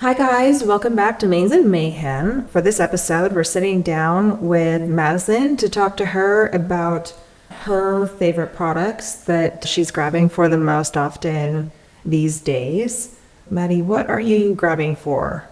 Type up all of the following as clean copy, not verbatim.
Hi guys, welcome back to Mains and Mayhem. For this episode, we're sitting down with Madison to talk to her about her favorite products that she's grabbing for the most often these days. Maddie, what are you grabbing for?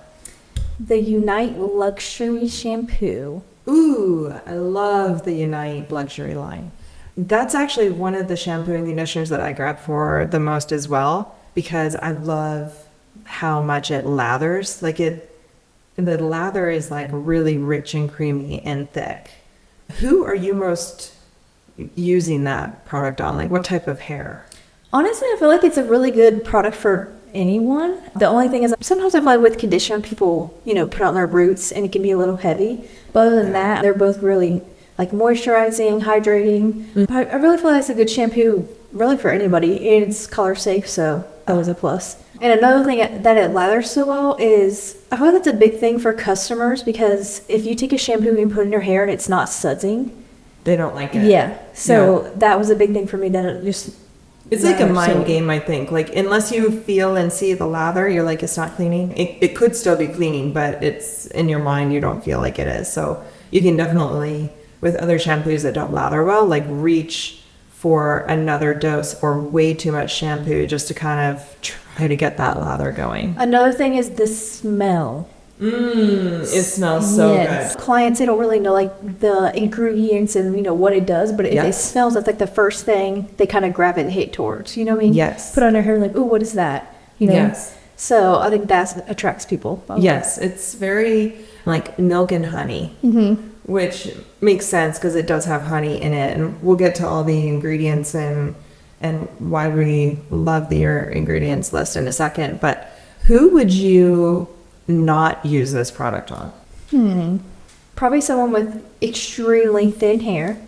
The Unite Luxury Shampoo. Ooh, I love the Unite luxury line. That's actually one of the shampoo and conditioners that I grab for the most as well, because I love how much it lathers. The lather is like really rich and creamy and thick. Who are you most using that product on? Like what type of hair? Honestly, I feel like it's a really good product for anyone. The only thing is sometimes I feel like with conditioner, people, put on their roots and it can be a little heavy. But other than that, they're both really like moisturizing, hydrating. Mm-hmm. I really feel like it's a good shampoo really for anybody. And it's color safe, so that was a plus. And another thing that it lathers so well is, I feel like that's a big thing for customers, because if you take a shampoo and put it in your hair and it's not sudsing, they don't like it. Yeah. So that was a big thing for me, that it just... It's like a mind game, I think. Like, unless you feel and see the lather, you're like, it's not cleaning. It could still be cleaning, but it's in your mind, you don't feel like it is. So you can definitely, with other shampoos that don't lather well, like reach for another dose or way too much shampoo just to kind of try to get that lather going. Another thing is the smell. It smells so good. Clients, they don't really know like the ingredients and what it does, but if it smells, that's like the first thing they kind of gravitate towards. You know what I mean? Yes. Put on their hair like, oh, what is that? Yes. So I think that attracts people. Yes, it's very like milk and honey, which makes sense because it does have honey in it, and we'll get to all the ingredients and why we love your ingredients list in a second. But who would you not use this product on? Probably someone with extremely thin hair.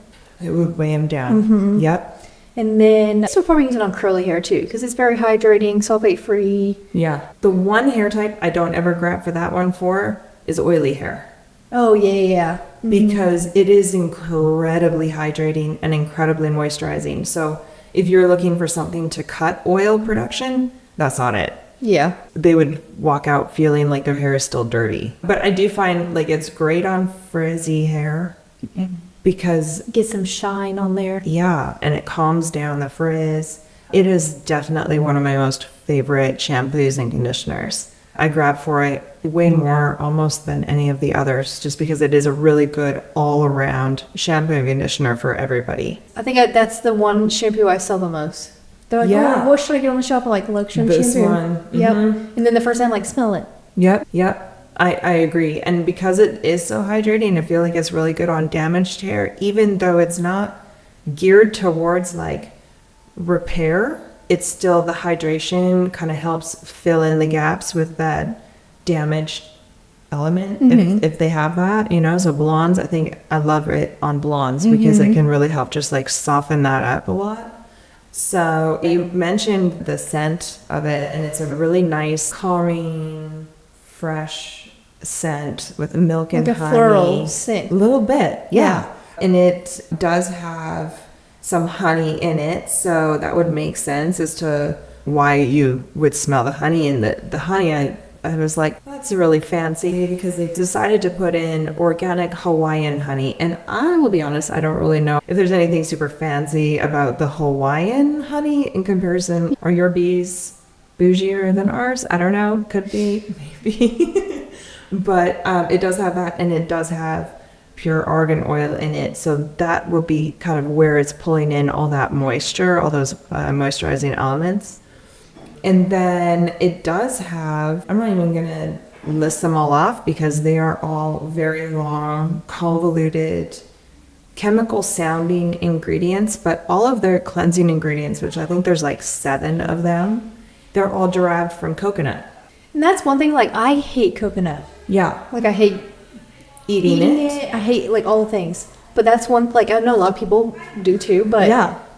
It would weigh him down. Yep. And then so probably use it on curly hair too, because it's very hydrating, sulfate free. Yeah. The one hair type I don't ever grab for that one for is oily hair. Oh yeah. Because it is incredibly hydrating and incredibly moisturizing. So if you're looking for something to cut oil production, that's not it. Yeah. They would walk out feeling like their hair is still dirty. But I do find like it's great on frizzy hair because... Get some shine on there. Yeah, and it calms down the frizz. It is definitely one of my most favorite shampoos and conditioners. I grab for it way more almost than any of the others, just because it is a really good all-around shampoo and conditioner for everybody. I think that's the one shampoo I sell the most. They're like, oh, what should I get on the shop? I'm like, luxury this shampoo. One. Yep. And then the first time, I'm like, smell it. Yep. I agree. And because it is so hydrating, I feel like it's really good on damaged hair, even though it's not geared towards like repair. It's still, the hydration kind of helps fill in the gaps with that damaged element, if they have that, So blondes, I think I love it on blondes because it can really help just like soften that up a lot. So you mentioned the scent of it, and it's a really nice, calming, fresh scent with milk and honey. Like a floral scent. A little bit, yeah. And it does have some honey in it, so that would make sense as to why you would smell the honey. And the honey, I was like, that's really fancy, because they decided to put in organic Hawaiian honey. And I will be honest, I don't really know if there's anything super fancy about the Hawaiian honey in comparison. Are your bees bougier than ours? I don't know. Could be, maybe. But it does have that, and it does have pure argan oil in it. So that will be kind of where it's pulling in all that moisture, all those moisturizing elements. And then it does have, I'm not even going to list them all off because they are all very long, convoluted, chemical sounding ingredients, but all of their cleansing ingredients, which I think there's like 7 of them, they're all derived from coconut. And that's one thing, like, I hate coconut. Yeah. Like, I hate eating it. I hate like all the things. But that's one, like, I know a lot of people do too, but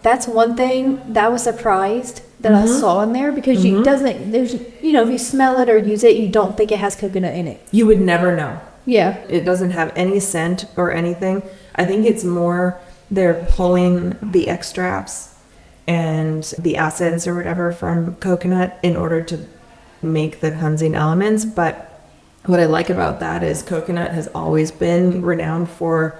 that's one thing that I was surprised that I saw in there, because it doesn't, there's, if you smell it or use it, you don't think it has coconut in it. You would never know. Yeah. It doesn't have any scent or anything. I think it's more they're pulling the extracts and the acids or whatever from coconut in order to make the cleansing elements. But what I like about that is coconut has always been renowned for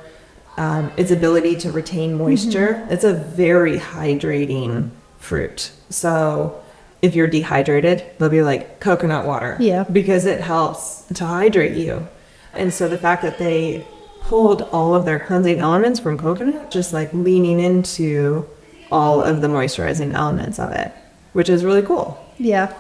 its ability to retain moisture. It's a very hydrating fruit. So if you're dehydrated, they'll be like coconut water. Yeah. Because it helps to hydrate you. And so the fact that they pulled all of their cleansing elements from coconut, just like leaning into all of the moisturizing elements of it, which is really cool. Yeah.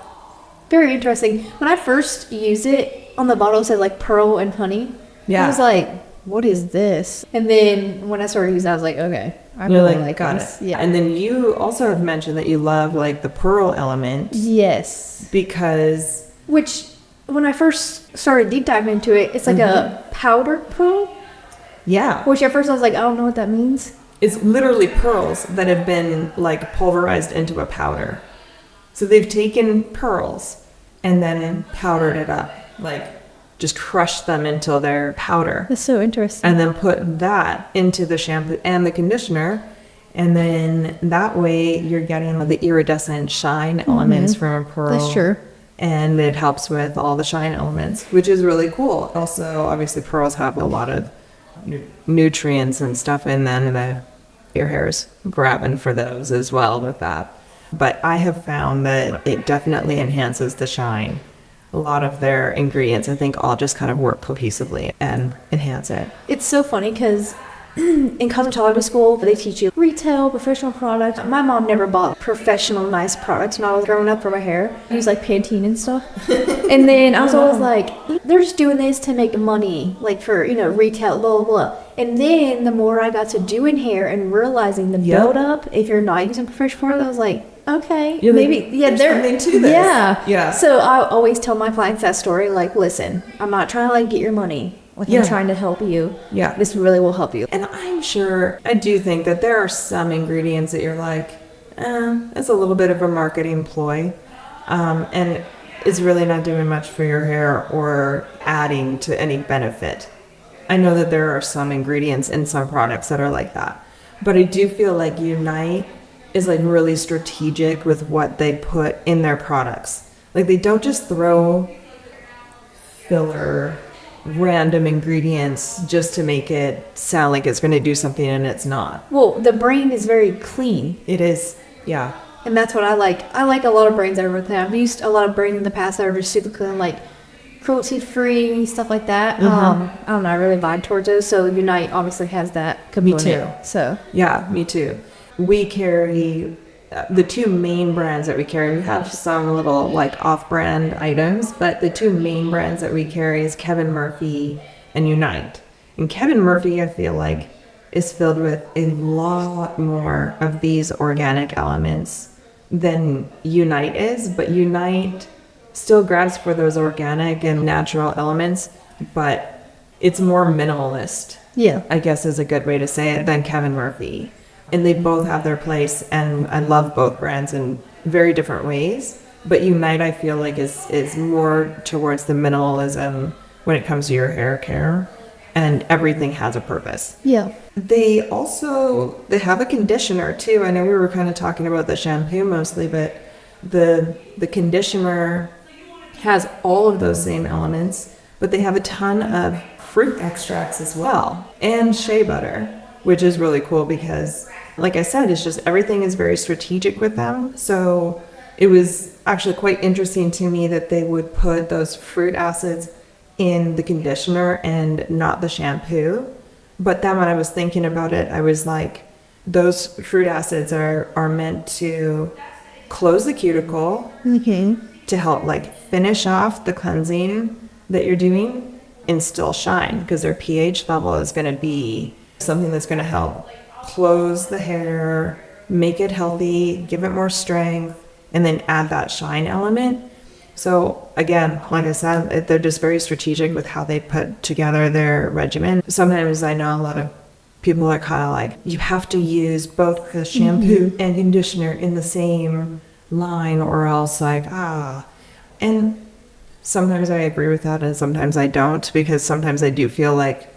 Very interesting. When I first used it, on the bottle it said like pearl and honey. Yeah. I was like, what is this? And then when I started using it, I was like, okay, I You're really like, like got this. it. Yeah. And then you also have mentioned that you love like the pearl element Yes. because Which, when I first started deep diving into it, it's like a powdered pearl. yeah, Which at first I was like, I don't know what that means. it's literally pearls that have been like pulverized into a powder. So they've taken pearls and then powdered it up, like just crushed them until they're powder. That's so interesting. And then put that into the shampoo and the conditioner. And then that way you're getting the iridescent shine elements from a pearl. That's true. And it helps with all the shine elements, which is really cool. Also, obviously, pearls have a lot of nutrients and stuff in them, and your hair's grabbing for those as well with that. But I have found that it definitely enhances the shine. A lot of their ingredients, I think, all just kind of work cohesively and enhance it. It's so funny because in cosmetology school, they teach you retail, professional products. My mom never bought professional, nice products when I was growing up for my hair. I used like Pantene and stuff. And then I was always like, they're just doing this to make money, like for, retail, blah, blah, blah. And then the more I got to doing hair and realizing the build up, if you're not using professional products, I was like, okay, You're maybe, like, yeah, there's something to this. Yeah. Yeah. So I always tell my clients that story, like, listen, I'm not trying to like get your money. Like, Yeah. I'm trying to help you. Yeah. This really will help you. And I'm sure, I do think that there are some ingredients that you're like, it's a little bit of a marketing ploy. And it's really not doing much for your hair or adding to any benefit. I know that there are some ingredients in some products that are like that. But I do feel like Unite is like really strategic with what they put in their products. Like they don't just throw filler random ingredients just to make it sound like it's going to do something and it's not. Well, the brand is very clean. It is, yeah. And that's what I like. I like a lot of brands that are really clean. I've used a lot of brands in the past that are just super clean, like cruelty-free, stuff like that. I don't know, I really vibe towards those. So Unite obviously has that component. Me too. So Yeah, me too. We carry the two main brands that we carry. We have some little like off-brand items, but the two main brands that we carry is Kevin Murphy and Unite. And Kevin Murphy, I feel like, is filled with a lot more of these organic elements than Unite is, but Unite still grabs for those organic and natural elements, but it's more minimalist, yeah, I guess is a good way to say it, than Kevin Murphy. And they both have their place, and I love both brands in very different ways. But Unite, I feel like, is more towards the minimalism when it comes to your hair care, and everything has a purpose. yeah. They have a conditioner too. I know we were kind of talking about the shampoo mostly, but the conditioner has all of those same elements, but they have a ton of fruit extracts as well, and shea butter, which is really cool because, like I said, it's just everything is very strategic with them. So it was actually quite interesting to me that they would put those fruit acids in the conditioner and not the shampoo. But then when I was thinking about it, I was like, those fruit acids are meant to close the cuticle, to help like finish off the cleansing that you're doing and still shine, because their pH level is going to be something that's going to help close the hair, make it healthy, give it more strength, and then add that shine element. So again, like I said, they're just very strategic with how they put together their regimen. Sometimes I know a lot of people are kind of like, you have to use both the shampoo and conditioner in the same line or else and sometimes I agree with that and sometimes I don't, because sometimes I do feel like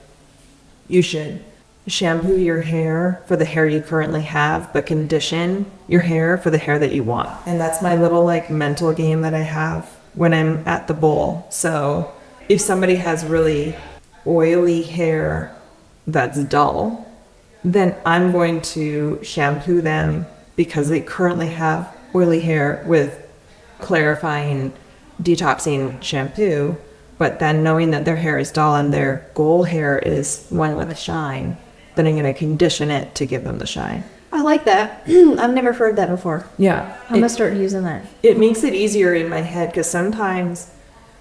you should shampoo your hair for the hair you currently have, but condition your hair for the hair that you want. And that's my little like mental game that I have when I'm at the bowl. So if somebody has really oily hair that's dull, then I'm going to shampoo them because they currently have oily hair with clarifying, detoxing shampoo. But then knowing that their hair is dull and their goal hair is one with a shine, then I'm going to condition it to give them the shine. I like that. I've never heard that before. Yeah. I'm gonna start using that. It makes it easier in my head because sometimes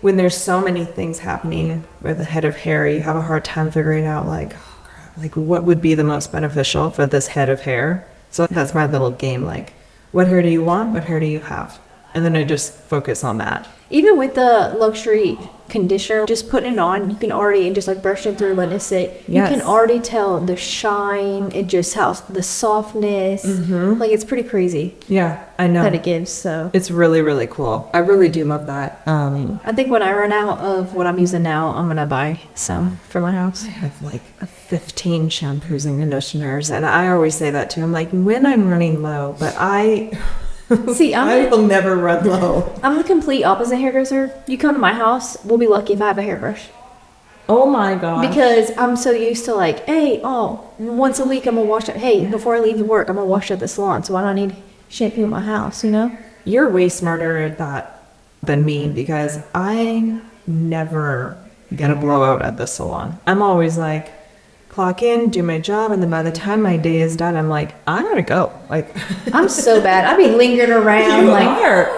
when there's so many things happening with a head of hair, you have a hard time figuring out like, oh, crap, like what would be the most beneficial for this head of hair. So that's my little game. Like, what hair do you want? What hair do you have? And then I just focus on that. Even with the luxury conditioner, just putting it on, you can already, and just like brushing through, letting it sit, Yes. you can already tell the shine, it just has the softness. Like, it's pretty crazy Yeah, I know. that it gives. So It's really, really cool. I really do love that. I think when I run out of what I'm using now, I'm gonna buy some for my house. I have like 15 shampoos and conditioners, and I always say that too. I'm like, when I'm running low, but See, I will never run low. I'm the complete opposite hairdresser. You come to my house, we'll be lucky if I have a hairbrush. Oh my gosh. Because I'm so used to like, hey, once a week I'm gonna wash it. Hey, before I leave to work, I'm gonna wash at the salon, so I don't need shampoo in my house, you know? You're way smarter at that than me because I never get a blowout at the salon. I'm always like, clock in, do my job, and then by the time my day is done, I'm like, I gotta go. Like, I'm so bad. I'd be lingering around you like, are.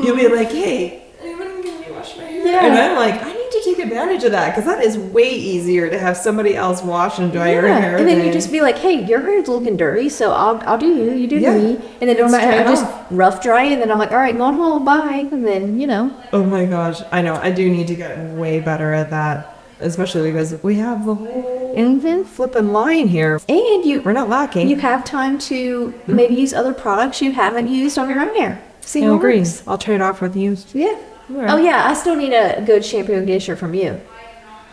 You'll be like, hey, anyone can you wash my hair? Yeah. And I'm like, I need to take advantage of that because that is way easier to have somebody else wash and dry your hair. And then you than- just be like, hey, your hair's looking dirty, so I'll do you, you do Yeah. me. And then It's I straight just off. rough dry, and then I'm like, all right, going home, bye. And then, you know. Oh my gosh, I know. I do need to get way better at that, especially because we have the whole And then, flipping line here. and We're not lacking. you have time to maybe use other products you haven't used on your own hair. See how it agree. works. I'll trade off with you. Yeah. Alright. Oh yeah, I still need a good shampoo and conditioner from you.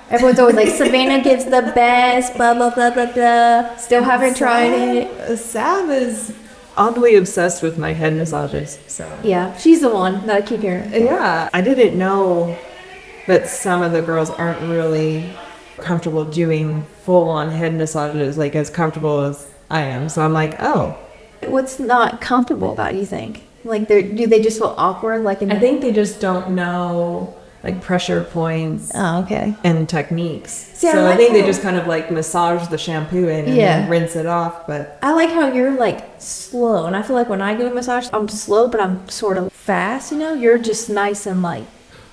Everyone's always like, Savannah gives the best, blah blah blah blah blah. Still haven't tried it. Sav is oddly obsessed with my head massages. So Yeah, she's the one that I keep hearing. yeah, I didn't know that some of the girls aren't really comfortable doing full-on head massages, like as comfortable as I am. So I'm like, oh, What's not comfortable about it, you think? Like, do they just feel awkward? Like, I think they just don't know like pressure points Oh, okay. and techniques. See, I So I like think they how- just kind of like massage the shampoo in and Yeah. then rinse it off. But I like how you're like slow, and I feel like when I go to massage, I'm slow, but I'm sort of fast. You know, you're just nice and light.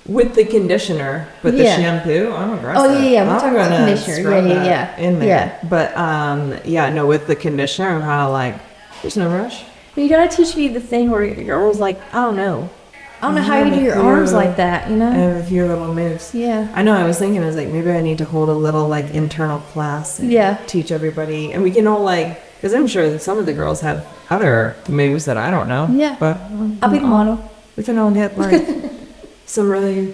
with the conditioner, with the Yeah. shampoo, I'm aggressive. Oh, yeah, yeah, we're I'm talking about gonna conditioner. scrub Yeah, that yeah, in there. yeah. But yeah, no, with the conditioner, I'm kind of like, there's no rush. But you gotta teach me the thing where your arms like, I don't know how you do your Yeah. arms like that. You I know? have a few little moves. Yeah. I know. I was thinking, I was like, maybe I need to hold a little like internal class. And Yeah. Teach everybody, and we can all like, because I'm sure that some of the girls have other moves that I don't know. Yeah. But I'll be the model. we can all get like some really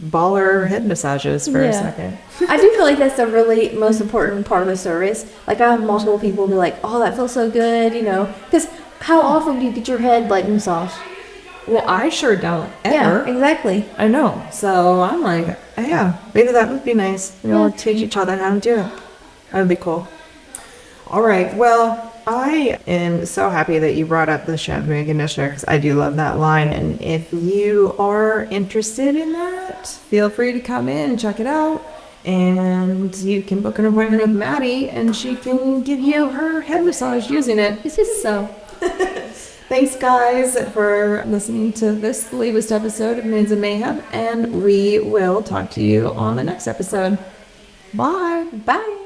baller head massages for a Yeah. second. I do feel like that's the really most important part of the service. Like, I have multiple people be like, "Oh, that feels so good," you know? Because how often do you get your head like massaged? Well, I sure don't ever. Yeah, exactly. I know. So I'm like, yeah, maybe that would be nice. We'll teach each other how to do it. That would be cool. All right. Well, I am so happy that you brought up the shampoo and conditioner because I do love that line. And if you are interested in that, feel free to come in and check it out. And you can book an appointment with Maddie and she can give you her head massage using it. This is so. Thanks, guys, for listening to this latest episode of Maids of Mayhem, and we will talk to you on the next episode. Bye. Bye.